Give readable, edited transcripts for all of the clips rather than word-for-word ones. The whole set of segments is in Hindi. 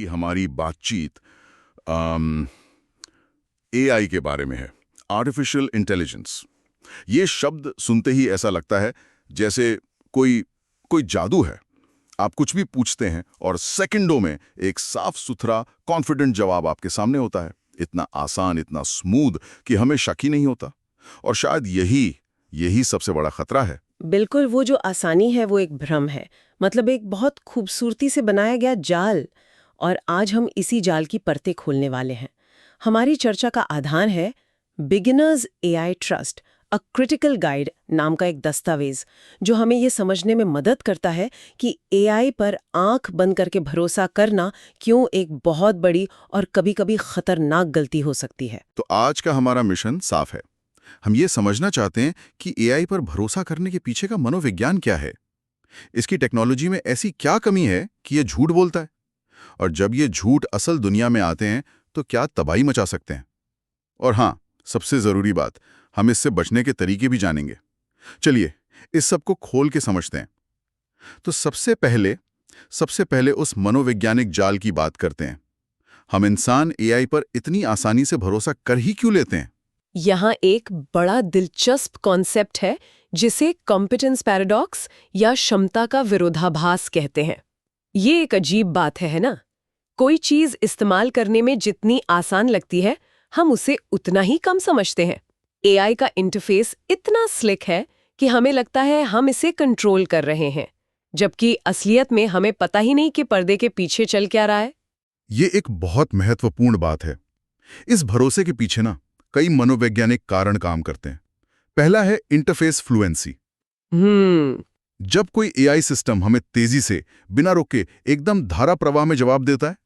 की हमारी बातचीत एआई के बारे में है, आर्टिफिशियल इंटेलिजेंस। ये शब्द सुनते ही ऐसा लगता है जैसे कोई कोई जादू है। आप कुछ भी पूछते हैं और सेकंडों में एक साफ सुथरा कॉन्फिडेंट जवाब आपके सामने होता है। इतना आसान, इतना स्मूथ कि हमें शक ही नहीं होता। और शायद यही सबसे बड़ा खतरा है। बिल्कुल, वो जो आसानी है वो एक भ्रम है, मतलब एक बहुत खूबसूरती से बनाया गया जाल। और आज हम इसी जाल की परतें खोलने वाले हैं। हमारी चर्चा का आधार है beginners AI trust, a critical guide नाम का एक दस्तावेज, जो हमें ये समझने में मदद करता है कि एआई पर आंख बंद करके भरोसा करना क्यों एक बहुत बड़ी और कभी-कभी खतरनाक गलती हो सकती है। तो आज का हमारा मिशन साफ है। हम ये समझना चाहते हैं कि एआई पर भरोसा करने के पीछे का मनोविज्ञान क्या है। इसकी टेक्नोलॉजी में ऐसी क्या कमी है कि ये झूठ बोलता है, और जब ये झूठ असल दुनिया में आते हैं तो क्या तबाही मचा सकते हैं। और हाँ, सबसे जरूरी बात, हम इससे बचने के तरीके भी जानेंगे। चलिए इस सब को खोल के समझते हैं। तो सबसे पहले उस मनोवैज्ञानिक जाल की बात करते हैं। हम इंसान एआई पर इतनी आसानी से भरोसा कर ही क्यों लेते हैं? यहाँ एक बड़ा दिलचस्प कॉन्सेप्ट है जिसे कॉम्पिटेंस पैराडॉक्स या क्षमता का विरोधाभास कहते हैं। ये एक अजीब बात है ना? कोई चीज इस्तेमाल करने में जितनी आसान लगती है, हम उसे उतना ही कम समझते हैं। एआई का इंटरफेस इतना स्लिक है कि हमें लगता है हम इसे कंट्रोल कर रहे हैं, जबकि असलियत में हमें पता ही नहीं कि पर्दे के पीछे चल क्या रहा है। ये एक बहुत महत्वपूर्ण बात है। इस भरोसे के पीछे ना कई मनोवैज्ञानिक कारण काम करते हैं। पहला है इंटरफेस फ्लुएंसी। जब कोई एआई सिस्टम हमें तेजी से, बिना रोके, एकदम धारा प्रवाह में जवाब देता है,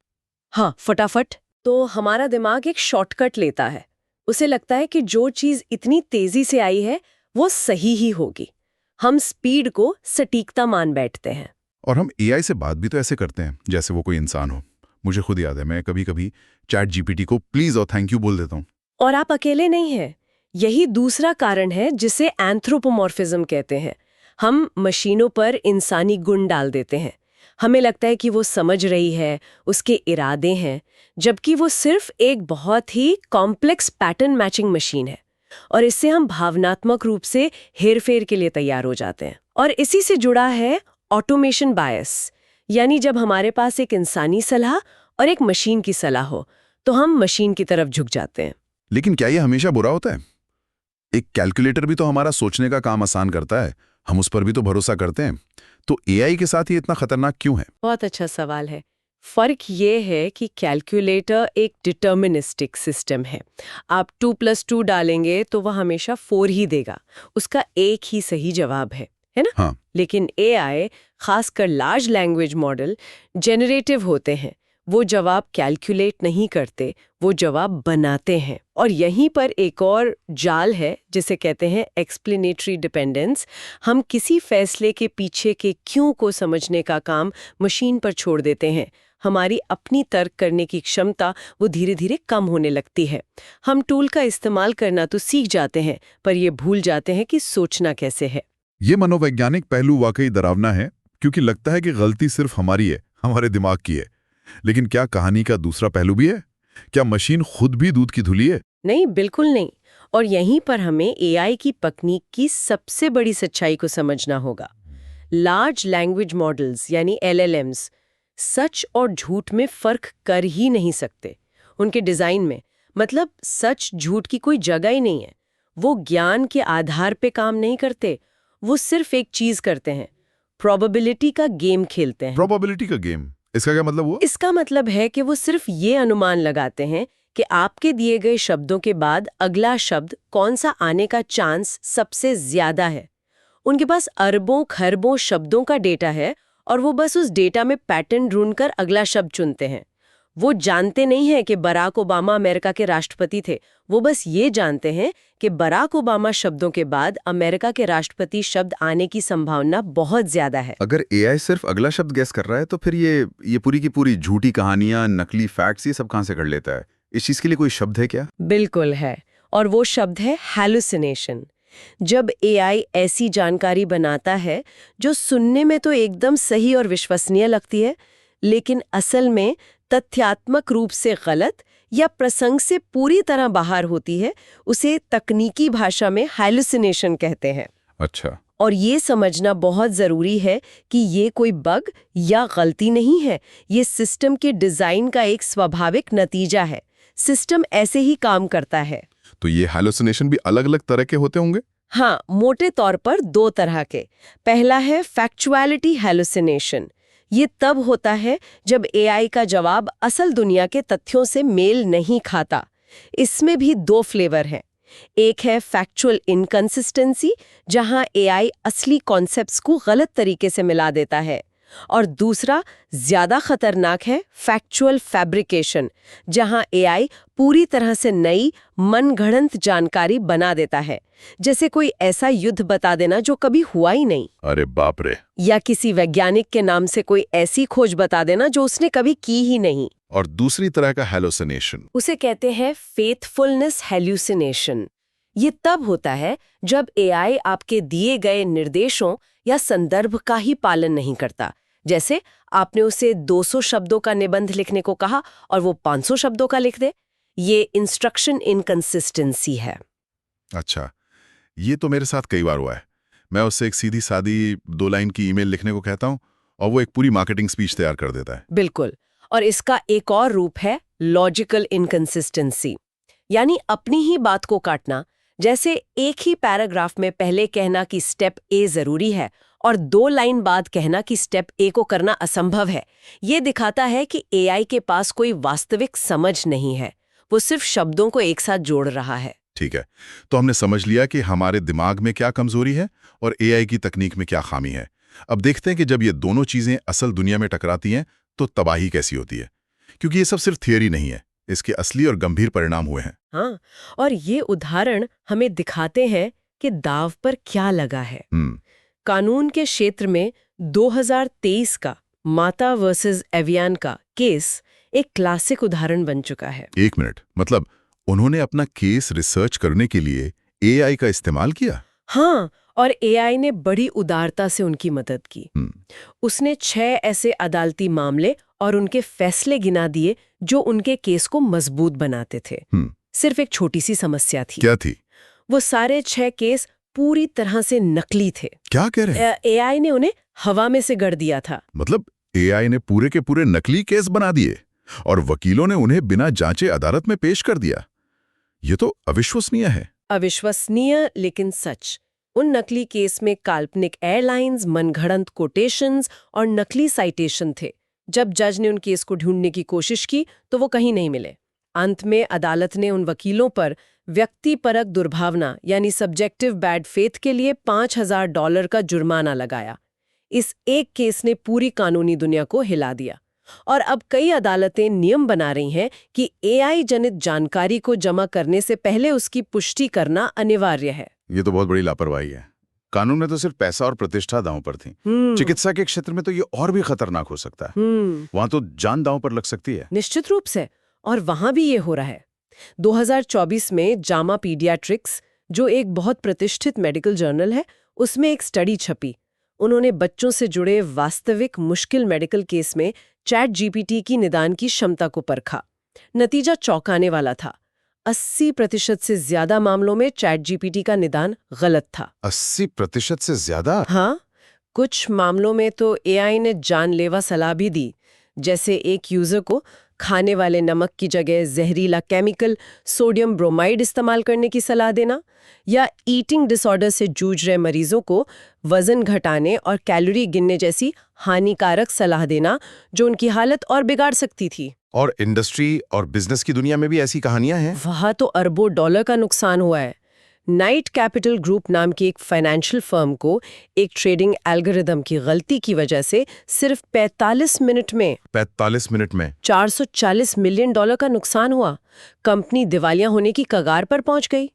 हाँ, फटाफट, तो हमारा दिमाग एक शॉर्टकट लेता है। उसे लगता है कि जो चीज इतनी तेजी से आई है वो सही ही होगी। हम स्पीड को सटीकता मान बैठते हैं। और हम एआई से बात भी तो ऐसे करते हैं जैसे वो कोई इंसान हो। मुझे खुद याद है, मैं कभी-कभी चैट जीपीटी को प्लीज और थैंक यू बोल देता हूँ। और आप अकेले नहीं हैं। यही दूसरा कारण है जिसे एंथ्रोपोमॉर्फिज्म कहते हैं। हम मशीनों पर इंसानी गुण डाल देते हैं। हमें लगता है कि वो समझ रही है, उसके इरादे हैं, जबकि वो सिर्फ एक बहुत ही कॉम्प्लेक्स पैटर्न मैचिंग मशीन है। और इससे हम भावनात्मक रूप से हेरफेर के लिए तैयार हो जाते हैं। और इसी से जुड़ा है ऑटोमेशन बायस, यानी जब हमारे पास एक इंसानी सलाह और एक मशीन की सलाह हो, तो हम मशीन की तरफ झुक जाते हैं। लेकिन क्या ये हमेशा बुरा होता है? एक कैलकुलेटर भी तो हमारा सोचने का काम आसान करता है, हम उस पर भी तो भरोसा करते हैं। तो एआई के साथ ये इतना खतरनाक क्यों है? बहुत अच्छा सवाल है। फर्क ये है कि कैलकुलेटर एक डिटर्मिनिस्टिक सिस्टम है। आप 2+2 डालेंगे तो वह हमेशा 4 ही देगा। उसका एक ही सही जवाब है ना? हाँ। लेकिन एआई, खासकर लार्ज लैंग्वेज मॉडल, जेनरेटिव होते हैं। वो जवाब कैलकुलेट नहीं करते, वो जवाब बनाते हैं। और यहीं पर एक और जाल है जिसे कहते हैं एक्सप्लेनेटरी डिपेंडेंस। हम किसी फैसले के पीछे के क्यों को समझने का काम मशीन पर छोड़ देते हैं। हमारी अपनी तर्क करने की क्षमता वो धीरे धीरे कम होने लगती है। हम टूल का इस्तेमाल करना तो सीख जाते हैं, पर ये भूल जाते हैं कि सोचना कैसे है। ये मनोवैज्ञानिक पहलू वाकई डरावना है, क्योंकि लगता है कि गलती सिर्फ हमारी है, हमारे दिमाग की है। लेकिन क्या कहानी का दूसरा पहलू भी है? क्या मशीन खुद भी दूध की धुली है? नहीं, बिल्कुल नहीं। और यहीं पर हमें एआई की तकनीक की सबसे बड़ी सच्चाई को समझना होगा। लार्ज लैंग्वेज मॉडल्स यानी एलएलएम्स सच और झूठ में फर्क कर ही नहीं सकते। उनके डिजाइन में, मतलब सच झूठ की कोई जगह ही नहीं है। वो ज्ञान के आधार पे काम नहीं करते। वो सिर्फ एक चीज करते हैं, प्रोबेबिलिटी का गेम खेलते हैं। प्रोबेबिलिटी का गेम? इसका क्या मतलब हुआ? इसका मतलब है कि वो सिर्फ ये अनुमान लगाते हैं कि आपके दिए गए शब्दों के बाद अगला शब्द कौन सा आने का चांस सबसे ज्यादा है। उनके पास अरबों खरबों शब्दों का डेटा है और वो बस उस डेटा में पैटर्न ढूंढकर अगला शब्द चुनते हैं। वो जानते नहीं हैं कि बराक ओबामा अमेरिका के राष्ट्रपति थे। वो बस ये जानते हैं कि बराक ओबामा शब्दों के बाद अमेरिका के राष्ट्रपति शब्द आने की संभावना बहुत ज्यादा है। अगर एआई सिर्फ अगला शब्द गैस कर रहा है तो फिर ये पूरी की पूरी झूठी कहानियां, नकली फैक्ट्स, ये सब कहां से कर लेता है? इस चीज के लिए कोई शब्द है क्या? बिल्कुल है, और वो शब्द है हैलुसिनेशन। जब एआई ऐसी जानकारी बनाता है जो सुनने में तो एकदम सही और विश्वसनीय लगती है, लेकिन असल में तथ्यात्मक रूप से गलत या प्रसंग से पूरी तरह बाहर होती है, उसे तकनीकी भाषा में हैलुसिनेशन कहते हैं। अच्छा। और ये समझना बहुत ज़रूरी है कि ये कोई बग या गलती नहीं है, ये सिस्टम के डिज़ाइन का एक स्वाभाविक नतीजा है। सिस्टम ऐसे ही काम करता है। तो ये हैलुसिनेशन भी अलग अलग तरह के होते होंगे? हाँ, मोटे तौर पर 2 तरह के। पहला है फैक्चुअलिटी हैलुसिनेशन। ये तब होता है जब एआई का जवाब असल दुनिया के तथ्यों से मेल नहीं खाता। इसमें भी 2 फ्लेवर हैं। एक है फैक्चुअल इनकंसिस्टेंसी, जहां एआई असली कॉन्सेप्ट्स को गलत तरीके से मिला देता है, और दूसरा ज्यादा खतरनाक है फैक्चुअल फैब्रिकेशन, जहां एआई पूरी तरह से नई मनगढ़ंत जानकारी बना देता है, जैसे कोई ऐसा युद्ध बता देना जो कभी हुआ ही नहीं। अरे बाप रे। या किसी वैज्ञानिक के नाम से कोई ऐसी खोज बता देना जो उसने कभी की ही नहीं। और दूसरी तरह का हैलुसिनेशन, उसे कहते हैं फेथफुलनेस हैल्यूसिनेशन। ये तब होता है जब एआई आपके दिए गए निर्देशों या संदर्भ का ही पालन नहीं करता। जैसे आपने उसे 200 शब्दों का निबंध लिखने को कहा और वो 500 शब्दों का लिख दे। ये इंस्ट्रक्शन इनकंसिस्टेंसी है। अच्छा, ये तो मेरे साथ कई बार हुआ है। मैं उससे एक सीधी सादी 2 लाइन की ईमेल लिखने को कहता हूँ और वो एक पूरी मार्केटिंग स्पीच तैयार कर देता है। बिल्कुल। और इसका एक और रूप है लॉजिकल इनकंसिस्टेंसी, यानी अपनी ही बात को काटना। जैसे एक ही पैराग्राफ में पहले कहना कि स्टेप ए जरूरी है और 2 लाइन बाद कहना कि स्टेप ए को करना असंभव है। ये दिखाता है कि एआई के पास कोई वास्तविक समझ नहीं है, वो सिर्फ शब्दों को एक साथ जोड़ रहा है। ठीक है, तो हमने समझ लिया कि हमारे दिमाग में क्या कमजोरी है और एआई की तकनीक में क्या खामी है। अब देखते हैं कि जब ये दोनों चीजें असल दुनिया में टकराती हैं तो तबाही कैसी होती है, क्योंकि ये सब सिर्फ थियरी नहीं है, इसके असली और गंभीर परिणाम हुए हैं। हाँ, और ये उदाहरण हमें दिखाते हैं कि दांव पर क्या लगा है। कानून के क्षेत्र में 2023 का माता वर्सेस एवियन का केस एक क्लासिक उदाहरण बन चुका है। 1 मिनट, मतलब उन्होंने अपना केस रिसर्च करने के लिए एआई का इस्तेमाल किया? हाँ, और एआई ने बड़ी उदारता से उनकी मदद की। उसने 6 ऐसे अदालती मामले और उनके फैसले गिना दिए जो उनके केस को मजबूत बनाते थे। सिर्फ एक छोटी सी समस्या थी। क्या थी? वो सारे 6 केस पूरी तरह से नकली थे। क्या कह रहे हैं? एआई ने उन्हें हवा में से गढ़ दिया था। मतलब एआई ने पूरे के पूरे नकली केस बना दिए और वकीलों ने उन्हें बिना जांचे अदालत में पेश कर दिया। ये तो अविश्वसनीय है। अविश्वसनीय लेकिन सच। उन नकली केस में काल्पनिक एयरलाइंस, मनगढ़ंत कोटेशंस और नकली साइटेशन थे। जब जज ने उन केस को ढूंढने की कोशिश की तो वो कहीं नहीं मिले। अंत में अदालत ने उन वकीलों पर व्यक्तिपरक दुर्भावना यानी सब्जेक्टिव बैड फेथ के लिए $5000 का जुर्माना लगाया। इस एक केस ने पूरी कानूनी दुनिया को हिला दिया और अब कई अदालतें नियम बना रही हैं कि एआई जनित जानकारी को जमा करने से पहले उसकी पुष्टि करना अनिवार्य है। ये तो बहुत बड़ी लापरवाही है। कानून में तो सिर्फ पैसा और प्रतिष्ठा दांव पर थी। चिकित्सा के क्षेत्र में तो ये और भी खतरनाक हो सकता है। वहां तो जान दांव पर लग सकती है। निश्चित रूप से, और वहां भी ये हो रहा है। 2024 में जामा पीडियाट्रिक्स, जो एक बहुत प्रतिष्ठित मेडिकल जर्नल है, उसमें एक स्टडी छपी। उन्होंने बच्चों से जुड़े वास्तविक मुश्किल मेडिकल केस में चैट जीपीटी की निदान की क्षमता को परखा। नतीजा चौंकाने वाला था। 80% से ज्यादा मामलों में चैट जीपीटी का निदान गलत था। 80% से ज्यादा? हाँ, कुछ मामलों में तो एआई ने जानलेवा सलाह भी दी, जैसे एक यूजर को खाने वाले नमक की जगह जहरीला केमिकल सोडियम ब्रोमाइड इस्तेमाल करने की सलाह देना, या ईटिंग डिसऑर्डर से जूझ रहे मरीजों को वजन घटाने और कैलोरी गिनने जैसी हानिकारक सलाह देना जो उनकी हालत और बिगाड़ सकती थी। और इंडस्ट्री और बिजनेस की दुनिया में भी ऐसी कहानियां हैं। वहां तो अरबों डॉलर का नुकसान हुआ है। नाइट कैपिटल ग्रुप नाम की एक फाइनेंशियल फर्म को एक ट्रेडिंग एल्गोरिदम की गलती की वजह से सिर्फ 45 मिनट में $440 मिलियन का नुकसान हुआ। कंपनी दिवालिया होने की कगार पर पहुंच गई।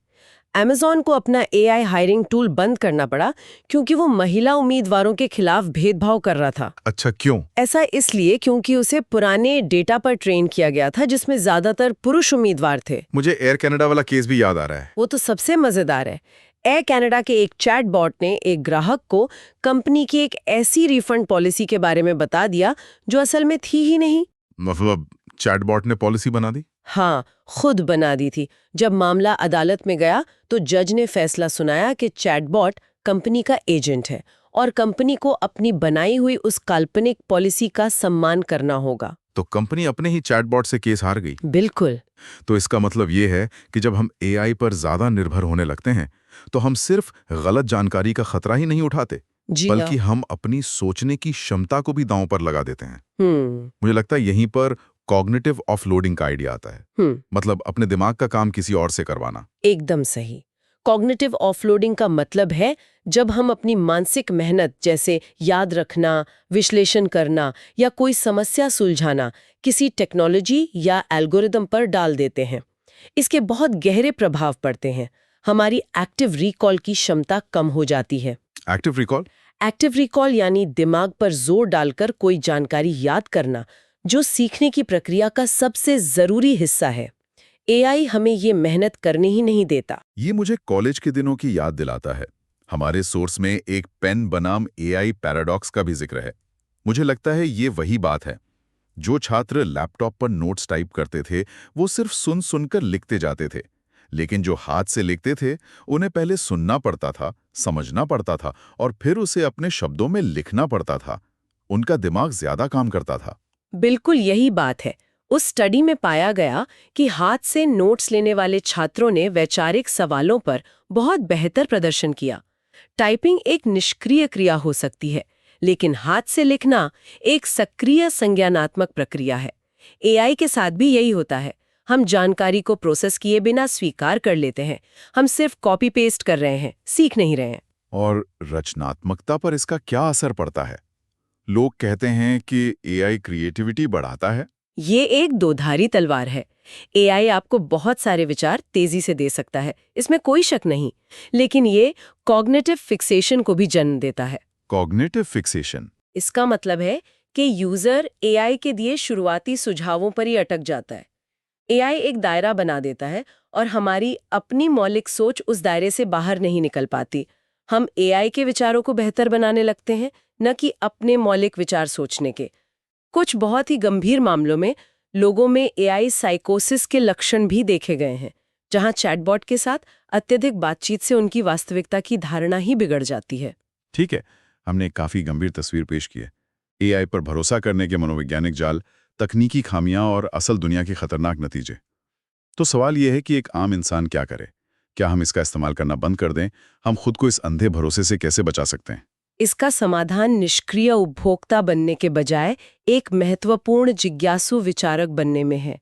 Amazon को अपना एआई हायरिंग टूल बंद करना पड़ा क्योंकि वो महिला उम्मीदवारों के खिलाफ भेदभाव कर रहा था। अच्छा, क्यों? ऐसा इसलिए क्योंकि उसे पुराने डेटा पर ट्रेन किया गया था जिसमें ज्यादातर पुरुष उम्मीदवार थे। मुझे एयर कनाडा वाला केस भी याद आ रहा है। वो तो सबसे मजेदार है। एयर कनाडा के एक चैट बॉट ने एक ग्राहक को कंपनी की एक ऐसी रिफंड पॉलिसी के बारे में बता दिया जो असल में थी ही नहीं। मतलब चैटबॉट ने पॉलिसी बना दी? हाँ, खुद बना दी थी। जब मामला अदालत में गया तो जज ने फैसला सुनाया कि चैटबॉट कंपनी का एजेंट है और कंपनी को अपनी बनाई हुई उस काल्पनिक पॉलिसी का सम्मान करना होगा। तो कंपनी अपने ही चैटबॉट से केस हार गई। बिल्कुल। तो इसका मतलब ये है कि जब हम एआई पर ज्यादा निर्भर होने लगते हैं तो हम सिर्फ गलत जानकारी का खतरा ही नहीं उठाते, बल्कि हम अपनी सोचने की क्षमता को भी दांव पर लगा देते हैं। मुझे लगता है यहीं पर कॉग्निटिव ऑफलोडिंग का आइडिया आता है। मतलब अपने दिमाग का काम किसी और से करवाना। एकदम सही। कॉग्निटिव ऑफलोडिंग का मतलब है जब हम अपनी मानसिक मेहनत जैसे याद रखना, विश्लेषण करना या कोई समस्या सुलझाना किसी टेक्नोलॉजी या एल्गोरिदम पर डाल देते हैं। इसके बहुत गहरे प्रभाव पड़ते हैं। हमारी एक्टिव रिकॉल की क्षमता कम हो जाती है। Active recall? एक्टिव रिकॉल यानी दिमाग पर जोर डालकर कोई जानकारी याद करना, जो सीखने की प्रक्रिया का सबसे जरूरी हिस्सा है। एआई हमें ये मेहनत करने ही नहीं देता। ये मुझे कॉलेज के दिनों की याद दिलाता है। हमारे सोर्स में एक पेन बनाम एआई पैराडॉक्स का भी जिक्र है। मुझे लगता है ये वही बात है। जो छात्र लैपटॉप पर नोट्स टाइप करते थे वो सिर्फ सुन सुनकर लिखते जाते थे, लेकिन जो हाथ से लिखते थे उन्हें पहले सुनना पड़ता था, समझना पड़ता था और फिर उसे अपने शब्दों में लिखना पड़ता था। उनका दिमाग ज्यादा काम करता था। बिल्कुल यही बात है। उस स्टडी में पाया गया कि हाथ से नोट्स लेने वाले छात्रों ने वैचारिक सवालों पर बहुत बेहतर प्रदर्शन किया। टाइपिंग एक निष्क्रिय क्रिया हो सकती है, लेकिन हाथ से लिखना एक सक्रिय संज्ञानात्मक प्रक्रिया है। एआई के साथ भी यही होता है। हम जानकारी को प्रोसेस किए बिना स्वीकार कर लेते हैं। हम सिर्फ कॉपी पेस्ट कर रहे हैं, सीख नहीं रहे हैं। और रचनात्मकता पर इसका क्या असर पड़ता है? लोग कहते हैं कि एआई क्रिएटिविटी बढ़ाता है। ये एक दोधारी तलवार है। एआई आपको बहुत सारे विचार तेजी से दे सकता है, इसमें कोई शक नहीं, लेकिन ये कॉग्निटिव फिक्सेशन को भी जन्म देता है। Cognitive fixation? इसका मतलब है कि यूजर एआई के दिए शुरुआती सुझावों पर ही अटक जाता है। एआई एक दायरा बना देता है और हमारी अपनी मौलिक सोच उस दायरे से बाहर नहीं निकल पाती। हम एआई के विचारों को बेहतर बनाने लगते हैं, न कि अपने मौलिक विचार सोचने के। कुछ बहुत ही गंभीर मामलों में लोगों में एआई साइकोसिस के लक्षण भी देखे गए हैं, जहां चैटबॉट के साथ अत्यधिक बातचीत से उनकी वास्तविकता की धारणा ही बिगड़ जाती है। ठीक है, हमने एक काफी गंभीर तस्वीर पेश की है। एआई पर भरोसा करने के मनोवैज्ञानिक जाल, तकनीकी खामियां और असल दुनिया के खतरनाक नतीजे। तो सवाल यह है कि एक आम इंसान क्या करे? क्या हम इसका इस्तेमाल करना बंद कर दें? हम खुद को इस अंधे भरोसे से कैसे बचा सकते हैं? इसका समाधान निष्क्रिय उपभोक्ता बनने के बजाय एक महत्वपूर्ण जिज्ञासु विचारक बनने में है।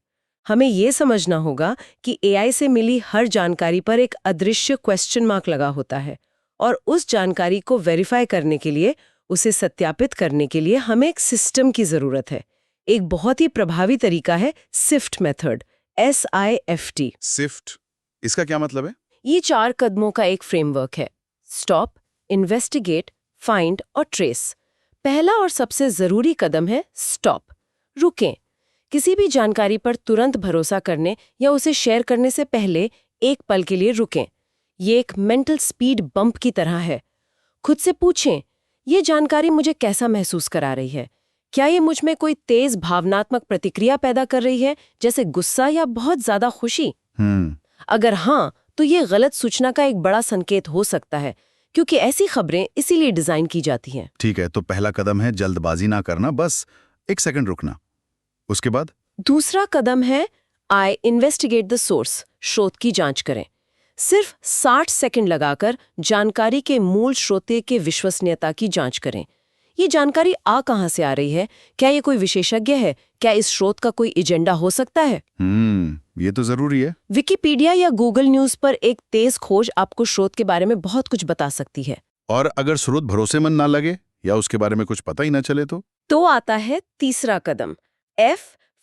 हमें ये समझना होगा कि एआई से मिली हर जानकारी पर एक अदृश्य क्वेश्चन मार्क लगा होता है, और उस जानकारी को वेरीफाई करने के लिए, उसे सत्यापित करने के लिए हमें एक सिस्टम की जरूरत है। एक बहुत ही प्रभावी तरीका है सिफ्ट मेथड, SIFT। सिफ्ट, इसका क्या मतलब है? ये 4 कदमों का एक फ्रेमवर्क है। स्टॉप, इन्वेस्टिगेट, फाइंड और ट्रेस। पहला और सबसे जरूरी कदम है स्टॉप, रुकें। किसी भी जानकारी पर तुरंत भरोसा करने या उसे शेयर करने से पहले एक पल के लिए रुकें। ये एक मेंटल स्पीड बम्प की तरह है। खुद से पूछें, ये जानकारी मुझे कैसा महसूस करा रही है? क्या ये मुझ में कोई तेज भावनात्मक प्रतिक्रिया पैदा कर रही है, जैसे गुस्सा या बहुत ज्यादा खुशी? अगर हाँ, तो ये गलत सूचना का एक बड़ा संकेत हो सकता है, क्योंकि ऐसी खबरें इसीलिए डिजाइन की जाती हैं। ठीक है, तो पहला कदम है जल्दबाजी ना करना, बस एक सेकंड रुकना। उसके बाद दूसरा कदम है आई इन्वेस्टिगेट द सोर्स, स्रोत की जांच करें। सिर्फ 60 सेकंड लगाकर जानकारी के मूल स्रोत के विश्वसनीयता की जांच करें। ये जानकारी कहां से आ रही है? क्या ये कोई विशेषज्ञ है? क्या इस स्रोत का कोई एजेंडा हो सकता है? ये तो जरूरी है। विकिपीडिया या गूगल न्यूज पर एक तेज खोज आपको स्रोत के बारे में बहुत कुछ बता सकती है। और अगर स्रोत भरोसेमंद ना लगे या उसके बारे में कुछ पता ही ना चले तो आता है तीसरा कदम, F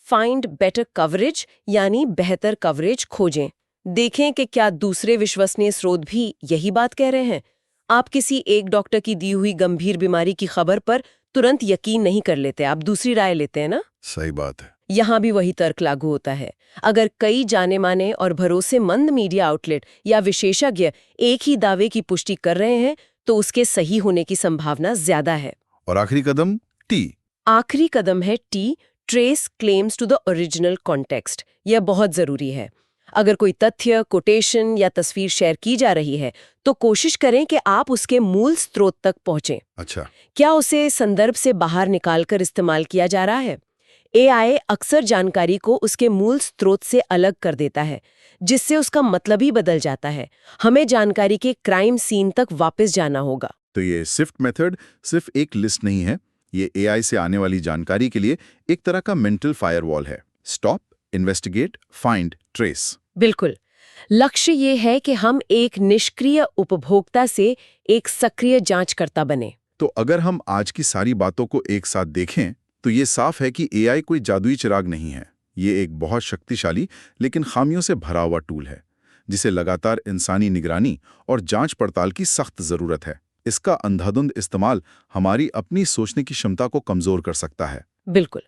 फाइंड बेटर कवरेज, यानी बेहतर कवरेज खोजें। देखें कि क्या दूसरे विश्वसनीय स्रोत भी यही बात कह रहे हैं। आप किसी एक डॉक्टर की दी हुई गंभीर बीमारी की खबर पर तुरंत यकीन नहीं कर लेते, आप दूसरी राय लेते हैं ना। सही बात है। यहाँ भी वही तर्क लागू होता है। अगर कई जाने माने और भरोसेमंद मीडिया आउटलेट या विशेषज्ञ एक ही दावे की पुष्टि कर रहे हैं, तो उसके सही होने की संभावना ज्यादा है। और आखिरी कदम T। आखिरी कदम है T, trace claims to the original context. यह बहुत जरूरी है। अगर कोई तथ्य, कोटेशन या तस्वीर शेयर की जा रही है तो कोशिश करें कि आप उसके मूल स्रोत तक पहुंचें। अच्छा। क्या उसे संदर्भ से बाहर निकालकर इस्तेमाल किया जा रहा है? एआई अक्सर जानकारी को उसके मूल स्रोत से अलग कर देता है, जिससे उसका मतलब ही बदल जाता है। हमें जानकारी के क्राइम सीन तक वापस जाना होगा। तो ये सिफ्ट मेथड सिर्फ एक लिस्ट नहीं है, ये एआई से आने वाली जानकारी के लिए एक तरह का मेंटल फायरवॉल है। Stop, investigate, find, trace. बिल्कुल। लक्ष्य ये है कि हम एक निष्क्रिय उपभोक्ता से एक सक्रिय जांचकर्ता बने। तो अगर हम आज की सारी बातों को एक साथ देखें तो ये साफ है कि एआई कोई जादुई चिराग नहीं है। ये एक बहुत शक्तिशाली लेकिन खामियों से भरा हुआ टूल है, जिसे लगातार इंसानी निगरानी और जांच पड़ताल की सख्त जरूरत है। इसका अंधाधुंध इस्तेमाल हमारी अपनी सोचने की क्षमता को कमजोर कर सकता है। बिल्कुल।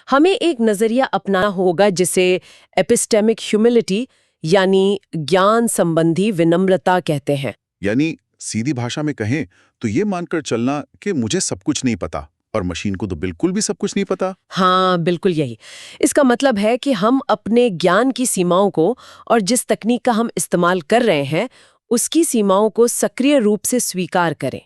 हमें एक नजरिया अपनाना होगा जिसे एपिस्टेमिक ह्यूमिलिटी यानी ज्ञान संबंधी विनम्रता कहते हैं। यानी सीधी भाषा में कहें तो ये मानकर चलना कि मुझे सब कुछ नहीं पता और मशीन को तो बिल्कुल भी सब कुछ नहीं पता। हाँ, बिल्कुल यही। इसका मतलब है कि हम अपने ज्ञान की सीमाओं को और जिस तकनीक का हम इस्तेमाल कर रहे हैं उसकी सीमाओं को सक्रिय रूप से स्वीकार करें।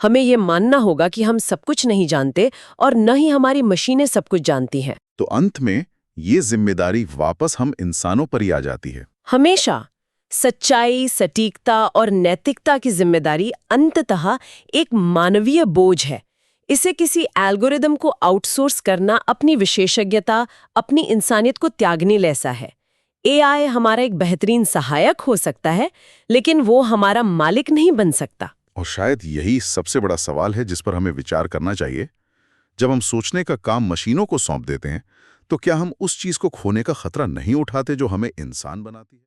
हमें ये मानना होगा कि हम सब कुछ नहीं जानते और न ही हमारी मशीनें सब कुछ जानती हैं। तो अंत में ये जिम्मेदारी वापस हम इंसानों पर ही आ जाती है। हमेशा सच्चाई, सटीकता और नैतिकता की जिम्मेदारी अंततः एक मानवीय बोझ है। इसे किसी एल्गोरिदम को आउटसोर्स करना अपनी विशेषज्ञता, अपनी इंसानियत को त्यागने जैसा है। एआई हमारा एक बेहतरीन सहायक हो सकता है, लेकिन वो हमारा मालिक नहीं बन सकता। और शायद यही सबसे बड़ा सवाल है जिस पर हमें विचार करना चाहिए। जब हम सोचने का काम मशीनों को सौंप देते हैं तो क्या हम उस चीज को खोने का खतरा नहीं उठाते जो हमें इंसान बनाती है?